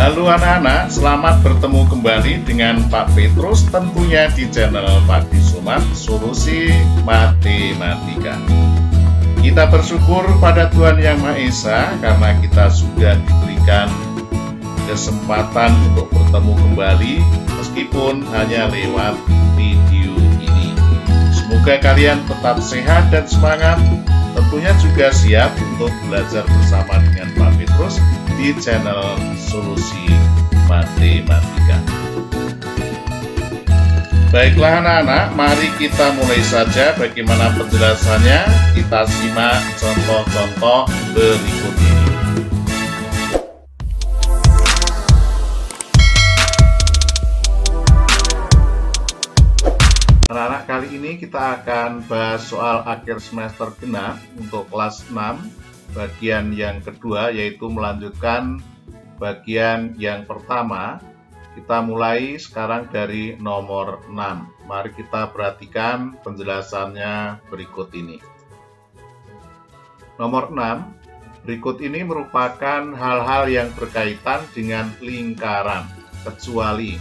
Halo anak-anak, selamat bertemu kembali dengan Pak Petrus tentunya di channel Pak Disumat Solusi Matematika. Kita bersyukur pada Tuhan Yang Maha Esa karena kita sudah diberikan kesempatan untuk bertemu kembali meskipun hanya lewat video ini. Semoga kalian tetap sehat dan semangat, tentunya juga siap untuk belajar bersama dengan Pak Petrus di channel Solusi Matematika. Baiklah anak-anak, mari kita mulai saja. Bagaimana penjelasannya? Kita simak contoh-contoh berikut ini. Anak-anak, kali ini kita akan bahas soal akhir semester genap untuk kelas 6, bagian yang kedua, yaitu melanjutkan bagian yang pertama. Kita mulai sekarang dari nomor 6. Mari kita perhatikan penjelasannya berikut ini. Nomor 6, berikut ini merupakan hal-hal yang berkaitan dengan lingkaran, kecuali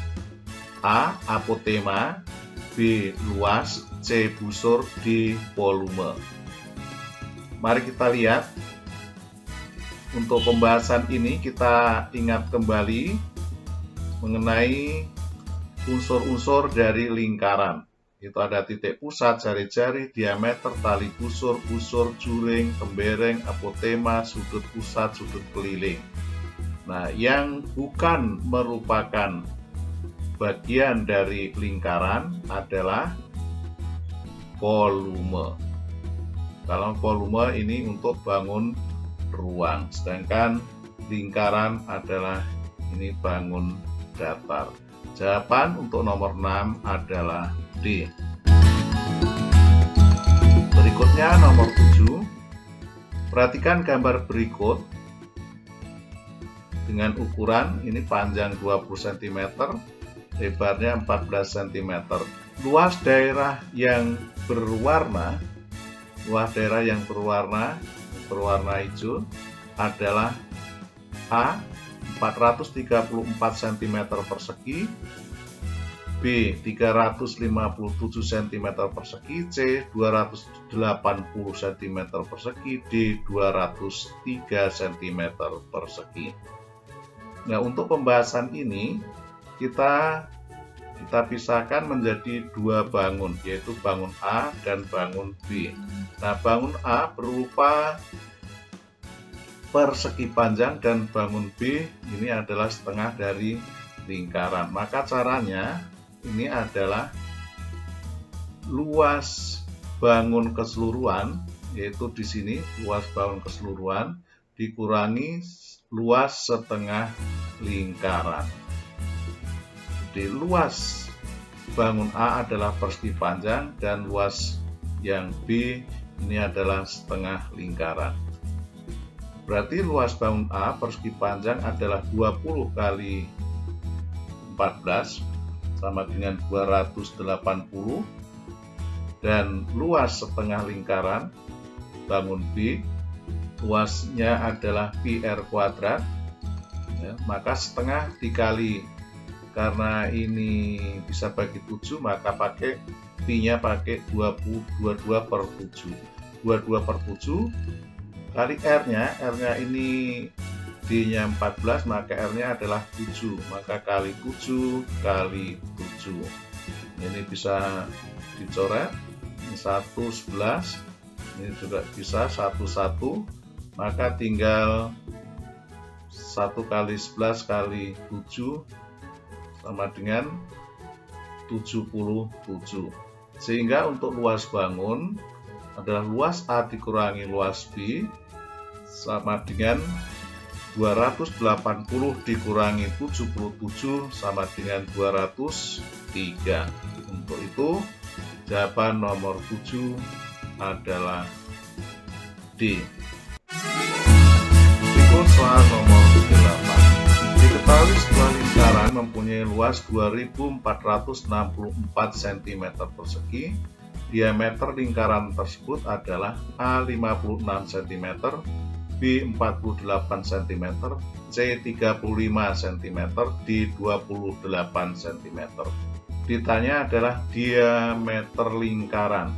A. Apotema, B. Luas, C. Busur, D. Volume. Mari kita lihat. Untuk pembahasan ini kita ingat kembali mengenai unsur-unsur dari lingkaran. Itu ada titik pusat, jari-jari, diameter, tali busur, juring, tembereng, apotema, sudut pusat, sudut keliling. Nah, yang bukan merupakan bagian dari lingkaran adalah volume. Kalau volume ini untuk bangun ruang, sedangkan lingkaran adalah ini bangun datar. Jawaban untuk nomor 6 adalah D. Berikutnya nomor 7. Perhatikan gambar berikut dengan ukuran ini panjang 20 cm, lebarnya 14 cm. Luas daerah yang berwarna hijau adalah A. 434 cm persegi, B. 357 cm persegi, C. 280 cm persegi, D. 203 cm persegi. Nah, untuk pembahasan ini kita pisahkan menjadi dua bangun, yaitu bangun A dan bangun B. Nah, bangun A berupa persegi panjang dan bangun B ini adalah setengah dari lingkaran. Maka caranya ini adalah luas bangun keseluruhan, yaitu di sini luas bangun keseluruhan dikurangi luas setengah lingkaran. Jadi luas bangun A adalah persegi panjang dan luas yang B ini adalah setengah lingkaran. Berarti luas bangun A persegi panjang adalah 20 kali 14 sama dengan 280, dan luas setengah lingkaran bangun B luasnya adalah PR kuadrat, ya, maka setengah dikali, karena ini bisa bagi 7 maka pakai P-nya pakai 22 per 7. 22 per 7 kali R-nya ini D-nya 14, maka R-nya adalah 7, maka kali 7 kali 7. Ini bisa dicoret, ini 1, 11, ini juga bisa 1, 1, maka tinggal 1 kali 11 kali 7 sama dengan 77. Sehingga untuk luas bangun adalah luas A dikurangi luas B sama dengan 280 dikurangi 77 sama dengan 203. Untuk itu jawaban nomor 7 adalah D. Berikut soal nomor 8. Diketahui sebuah lingkaran mempunyai luas 2464 cm persegi. Diameter lingkaran tersebut adalah A 56 cm, B 48 cm, C 35 cm, D 28 cm. Ditanya adalah diameter lingkaran.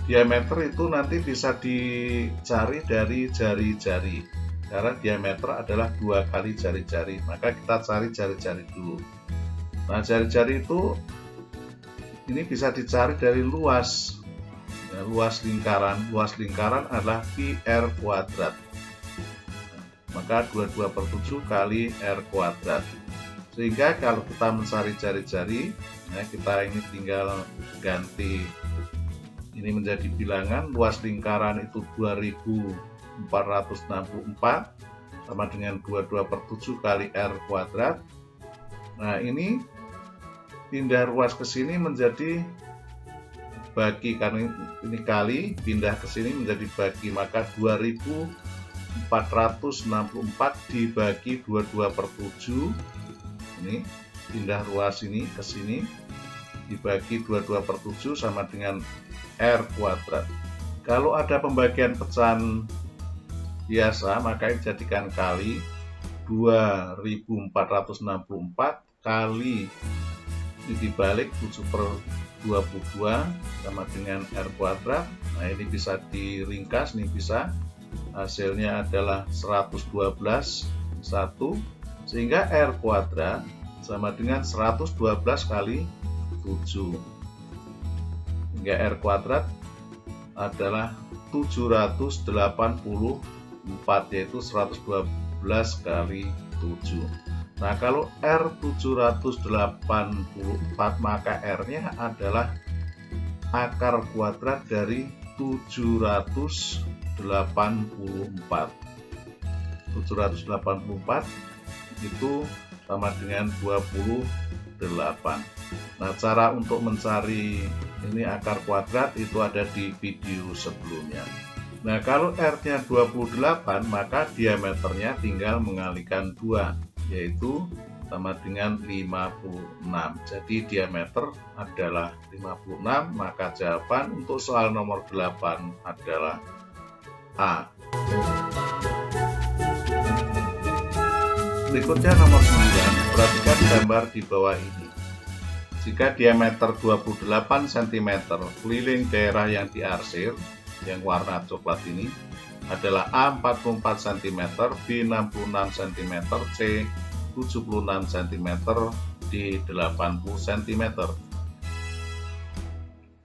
Diameter itu nanti bisa dicari dari jari-jari, karena diameter adalah 2 kali jari-jari, maka kita cari jari-jari dulu. Nah, jari-jari itu ini bisa dicari dari luas. Ya, luas lingkaran adalah pi r kuadrat. Maka 22/7 kali r kuadrat. Sehingga kalau kita mencari jari-jari, nah kita ini tinggal ganti ini menjadi bilangan. Luas lingkaran itu 2464 sama dengan 22/7 kali r kuadrat. Nah, ini pindah ruas ke sini menjadi bagi, karena ini kali, pindah ke sini menjadi bagi, maka 2464 dibagi 22/7. Ini pindah ruas ini ke sini dibagi 22/7 sama dengan r kuadrat. Kalau ada pembagian pecahan biasa, maka dijadikan kali 2464 kali ini dibalik 7/22 sama dengan r kuadrat. Nah, ini bisa diringkas, ini bisa hasilnya adalah 112 1, sehingga r kuadrat sama dengan 112 kali 7, hingga r kuadrat adalah 784, yaitu 112 kali 7. Nah, kalau R 784, maka R-nya adalah akar kuadrat dari 784. 784 itu sama dengan 28. Nah, cara untuk mencari ini akar kuadrat itu ada di video sebelumnya. Nah, kalau R-nya 28, maka diameternya tinggal mengalikan 2, yaitu sama dengan 56. Jadi diameter adalah 56, maka jawaban untuk soal nomor 8 adalah A. Berikutnya nomor 9, perhatikan gambar di bawah ini. Jika diameter 28 cm keliling daerah yang diarsir, yang warna coklat ini, adalah A 44 cm, B 66 cm, C 76 cm, D 80 cm.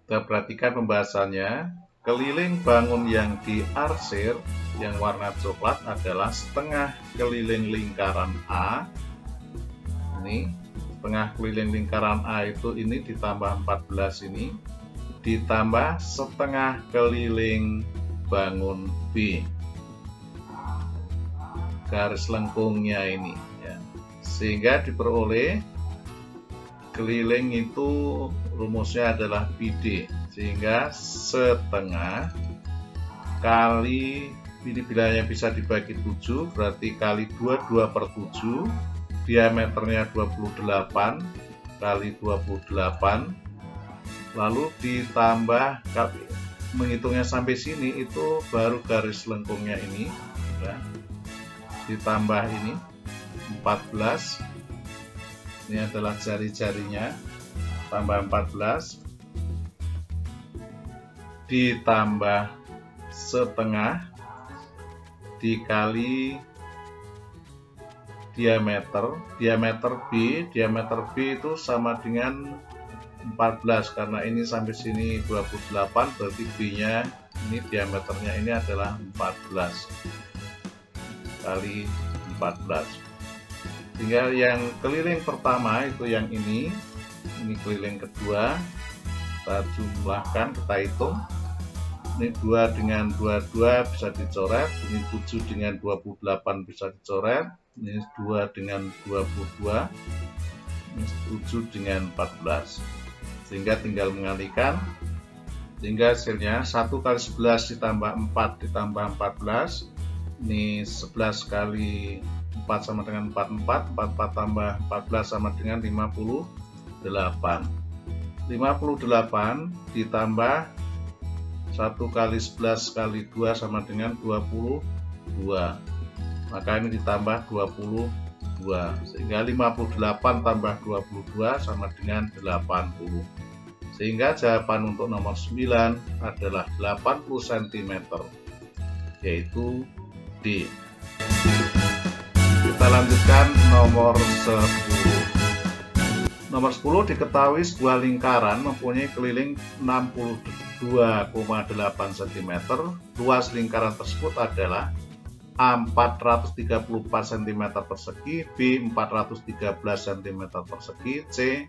Kita perhatikan pembahasannya. Keliling bangun yang diarsir yang warna coklat adalah setengah keliling lingkaran A. Ini setengah keliling lingkaran A itu ini ditambah 14 ini, ditambah setengah keliling bangun B, garis lengkungnya ini ya. Sehingga diperoleh keliling itu rumusnya adalah BD, sehingga setengah kali ini bilanya bisa dibagi 7, berarti kali 22/7, diameternya 28 kali 28, lalu ditambah, menghitungnya sampai sini itu baru garis lengkungnya ini ya, ditambah ini 14, ini adalah jari-jarinya, tambah 14 ditambah setengah dikali diameter B. Diameter B itu sama dengan 14, karena ini sampai sini 28, berarti B-nya ini diameternya ini adalah 14 kali 14. Tinggal yang keliling pertama itu yang ini keliling kedua, kita jumlahkan, kita hitung. Ini 2 dengan 22 bisa dicoret, ini 7 dengan 28 bisa dicoret, ini 2 dengan 22, ini 7 dengan 14, sehingga tinggal mengalikan, sehingga hasilnya 1 kali 11 ditambah 4 ditambah 14, ini 11 kali 4 sama dengan 44, 44 tambah 14 sama dengan 58, 58 ditambah 1 kali 11 kali 2 sama dengan 22. Maka ini ditambah 22. Sehingga 58 tambah 22 sama dengan 80. Sehingga jawaban untuk nomor 9 adalah 80 cm, yaitu D. Kita lanjutkan nomor 10. Nomor 10 diketahui sebuah lingkaran mempunyai keliling 62,8 cm. Luas lingkaran tersebut adalah A 434 cm persegi, B 413 cm persegi, C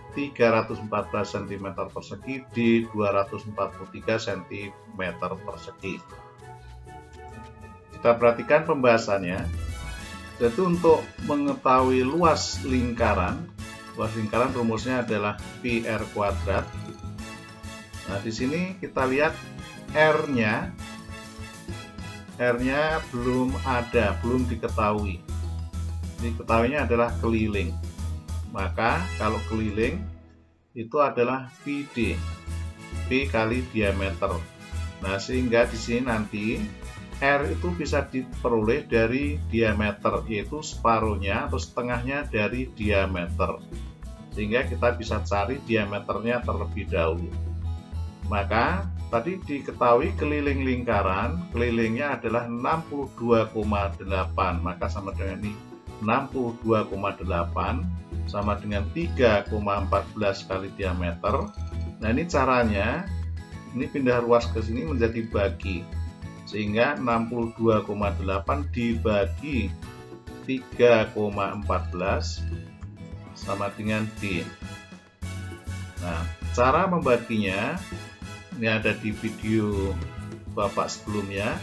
314 cm persegi, D 243 cm persegi. Kita perhatikan pembahasannya. Jadi untuk mengetahui luas lingkaran rumusnya adalah pi r kuadrat. Nah, di sini kita lihat R-nya belum ada, belum diketahui. Diketahuinya adalah keliling. Maka kalau keliling itu adalah pi d, pi kali diameter. Nah, sehingga di sini nanti R itu bisa diperoleh dari diameter, yaitu separuhnya atau setengahnya dari diameter. Sehingga kita bisa cari diameternya terlebih dahulu. Maka tadi diketahui keliling lingkaran, kelilingnya adalah 62,8. Maka sama dengan ini 62,8 sama dengan 3,14 kali diameter. Nah, ini caranya, ini pindah ruas ke sini menjadi bagi. Sehingga 62,8 dibagi 3,14 sama dengan D. Nah, cara membaginya ini ada di video Bapak sebelumnya,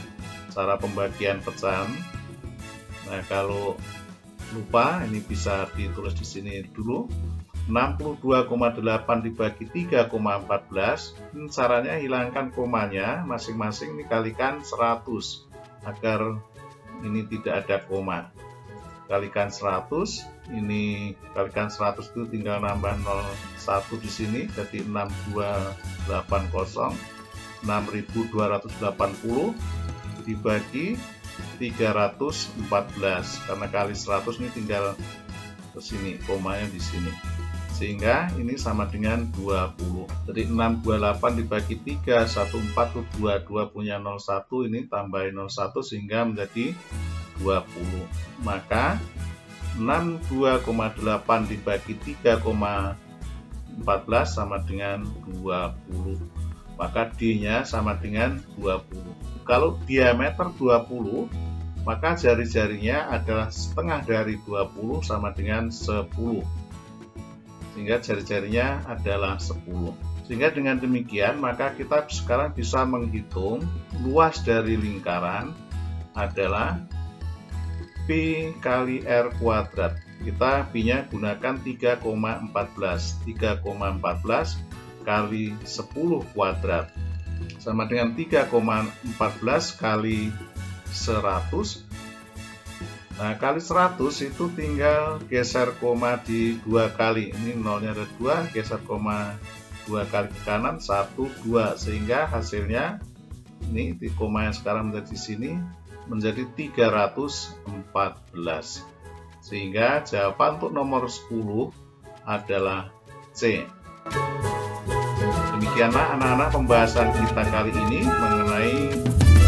cara pembagian pecahan. Nah, kalau lupa ini bisa ditulis di sini dulu. 62,8 dibagi 3,14. Ini caranya hilangkan komanya, masing-masing dikalikan 100 agar ini tidak ada koma. Kalikan 100, ini kalikan 100 itu tinggal nambah 01 di sini, jadi 6280, 6280 dibagi 314, karena kali 100 ini tinggal ke sini, komanya di sini. Sehingga ini sama dengan 20. Jadi 628 dibagi 3, 14 itu 22 punya 01, ini tambahin 01 sehingga menjadi 20. Maka 62,8 dibagi 3,14 sama dengan 20. Maka D-nya sama dengan 20. Kalau diameter 20, maka jari-jarinya adalah setengah dari 20 sama dengan 10. Sehingga jari-jarinya adalah 10. Sehingga dengan demikian maka kita sekarang bisa menghitung luas dari lingkaran adalah P kali R kuadrat. Kita P-nya gunakan 3,14. 3,14 kali 10 kuadrat sama dengan 3,14 kali 100. Nah, kali 100 itu tinggal geser koma di 2 kali. Ini nolnya ada 2, geser koma 2 kali ke kanan, 1, 2. Sehingga hasilnya, ini di koma yang sekarang menjadi sini, menjadi 314. Sehingga jawaban untuk nomor 10 adalah C. Demikianlah anak-anak pembahasan kita kali ini mengenai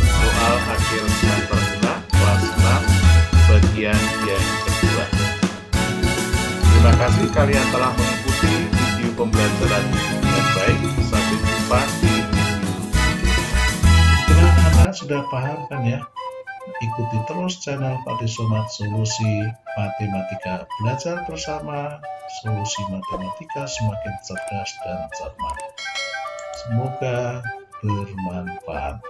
soal akhir semester genap kelas 6. Bagian yang kedua. Terima kasih kalian telah mengikuti video pembelajaran dengan baik. Sampai jumpa di video. Anak-anak sudah paham kan ya? Ikuti terus channel Pak Somat Solusi Matematika. Belajar bersama, solusi matematika semakin cerdas dan cermat. Semoga bermanfaat.